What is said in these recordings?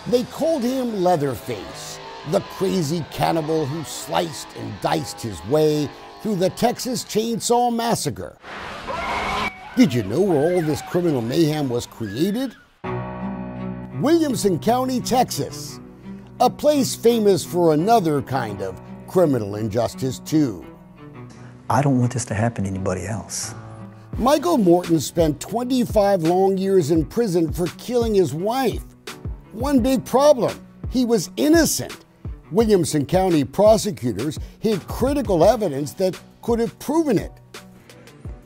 They called him Leatherface, the crazy cannibal who sliced and diced his way through the Texas Chainsaw Massacre. Did you know where all this criminal mayhem was created? Williamson County, Texas, a place famous for another kind of criminal injustice too. I don't want this to happen to anybody else. Michael Morton spent 25 long years in prison for killing his wife. One big problem, he was innocent. Williamson County prosecutors hid critical evidence that could have proven it.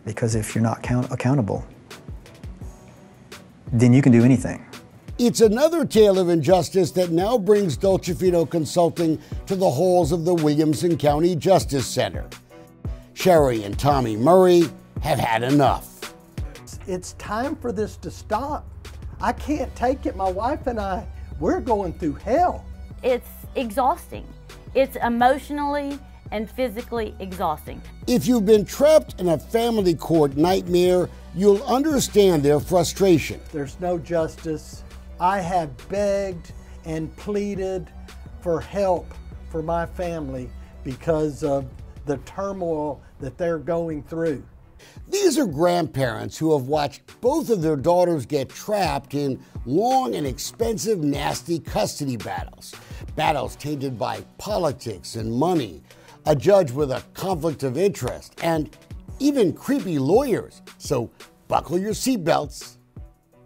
Because if you're not accountable, then you can do anything. It's another tale of injustice that now brings Dolcefino Consulting to the halls of the Williamson County Justice Center. Sherry and Tommy Murray have had enough. It's time for this to stop. I can't take it. My wife and I, we're going through hell. It's exhausting. It's emotionally and physically exhausting. If you've been trapped in a family court nightmare, you'll understand their frustration. There's no justice. I have begged and pleaded for help for my family because of the turmoil that they're going through. These are grandparents who have watched both of their daughters get trapped in long and expensive, nasty custody battles. Battles tainted by politics and money, a judge with a conflict of interest, and even creepy lawyers. So buckle your seatbelts.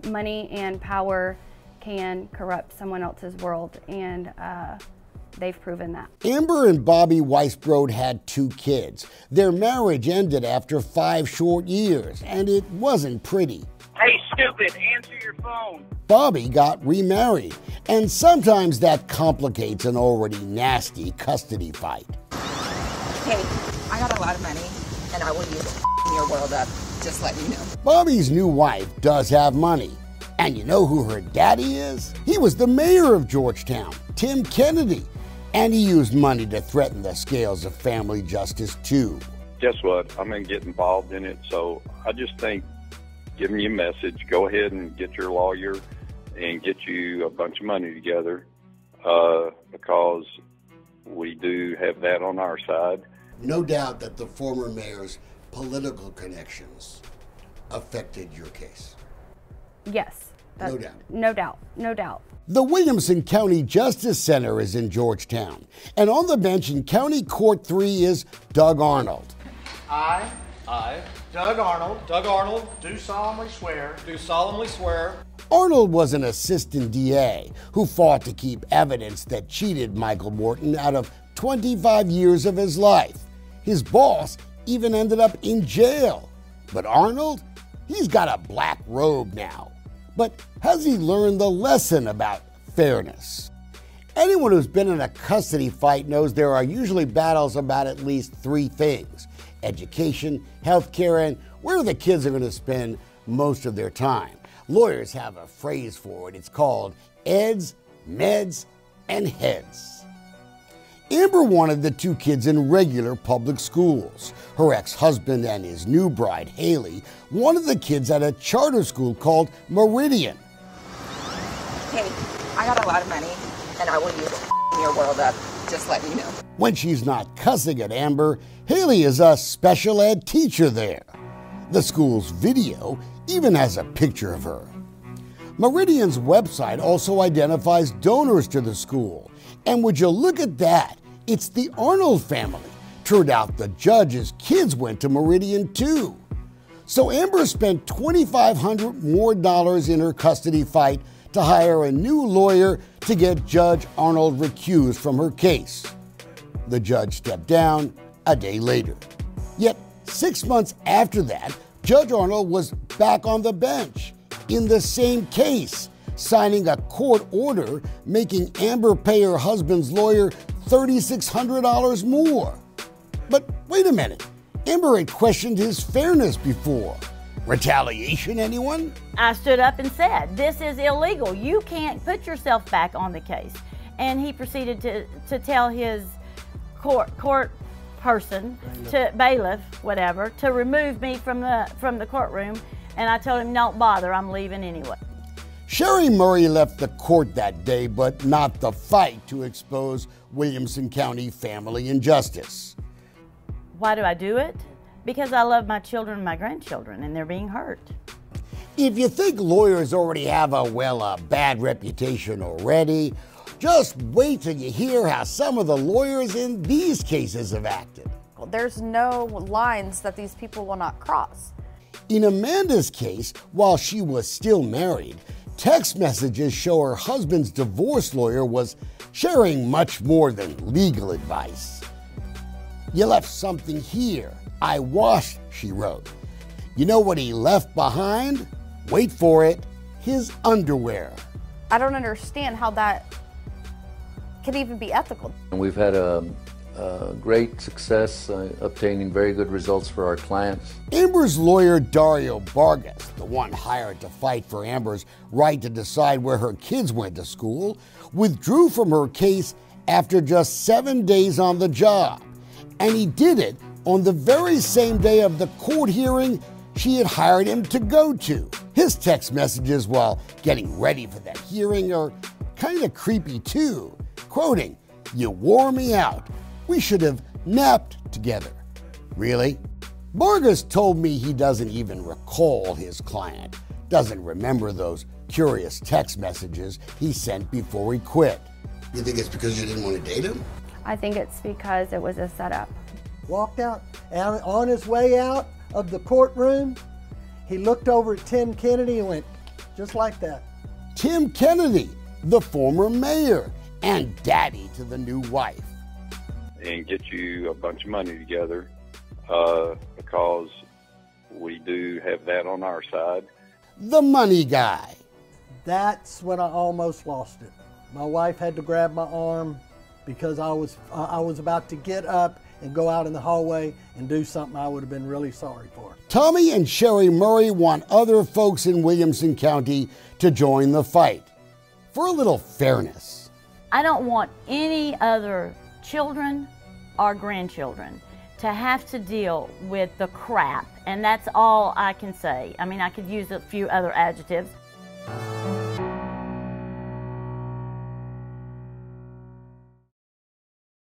Money and power can corrupt someone else's world, and they've proven that. Amber and Bobby WEISBROD had 2 kids. Their marriage ended after 5 short years, and it wasn't pretty. Hey, stupid, answer your phone. Bobby got remarried, and sometimes that complicates an already nasty custody fight. Hey, I got a lot of money, and I will use your world up, just letting you know. Bobby's new wife does have money. And you know who her daddy is? He was the mayor of Georgetown, Tim Kennedy. And he used money to threaten the scales of family justice too. Guess what? I'm going to get involved in it, so I just think giving you a message, go ahead and get your lawyer and get you a bunch of money together because we do have that on our side. No doubt that the former mayor's political connections affected your case. Yes. No doubt. No doubt. No doubt. The Williamson County Justice Center is in Georgetown, and on the bench in County Court 3 is Doug Arnold. I, Doug Arnold, do solemnly swear. Arnold was an assistant DA who fought to keep evidence that cheated Michael Morton out of 25 years of his life. His boss even ended up in jail. But Arnold, he's got a black robe now. But has he learned the lesson about fairness? Anyone who's been in a custody fight knows there are usually battles about at least 3 things: education, healthcare, and where the kids are going to spend most of their time. Lawyers have a phrase for it. It's called eds, meds, and heads. Amber wanted the 2 kids in regular public schools. Her ex-husband and his new bride, Haley, wanted the kids at a charter school called Meridian. Hey, I got a lot of money, and I will use your world up, just letting you know. When she's not cussing at Amber, Haley is a special ed teacher there. The school's video even has a picture of her. Meridian's website also identifies donors to the school. And would you look at that? It's the Arnold family. Turned out the judge's kids went to Meridian too. So Amber spent $2,500 more in her custody fight to hire a new lawyer to get Judge Arnold recused from her case. The judge stepped down a day later. Yet 6 months after that, Judge Arnold was back on the bench in the same case, signing a court order making Amber pay her husband's lawyer $3,600 more. But wait a minute, Amber had questioned his fairness before. Retaliation, anyone? I stood up and said, this is illegal. You can't put yourself back on the case. And he proceeded to tell his court person, bailiff, whatever, to remove me from the courtroom. And I told him, don't bother, I'm leaving anyway. Sherry Murray left the court that day, but not the fight, to expose Williamson County family injustice. Why do I do it? Because I love my children and my grandchildren, and they're being hurt. If you think lawyers already have a bad reputation already, just wait till you hear how some of the lawyers in these cases have acted. There's no lines that these people will not cross. In Amanda's case, while she was still married, text messages show her husband's divorce lawyer was sharing much more than legal advice. "You left something here. I washed," she wrote. You know what he left behind? Wait for it, his underwear. I don't understand how that can even be ethical. And we've had a great success obtaining very good results for our clients. Amber's lawyer, Dario Vargas, the one hired to fight for Amber's right to decide where her kids went to school, withdrew from her case after just 7 days on the job. And he did it on the very same day of the court hearing she had hired him to go to. His text messages while getting ready for that hearing are kind of creepy too. Quoting, "You wore me out. We should have napped together." Really? Vargas told me he doesn't even recall his client, doesn't remember those curious text messages he sent before he quit. You think it's because you didn't want to date him? I think it's because it was a setup. Walked out, and on his way out of the courtroom, he looked over at Tim Kennedy and went, just like that. Tim Kennedy, the former mayor and daddy to the new wife. And get you a bunch of money together because we do have that on our side. The money guy. That's when I almost lost it. My wife had to grab my arm because I was about to get up and go out in the hallway and do something I would have been really sorry for. Tommy and Sherry Murray want other folks in Williamson County to join the fight. For a little fairness. I don't want any other children or grandchildren to have to deal with the crap, and that's all I can say. I mean, I could use a few other adjectives.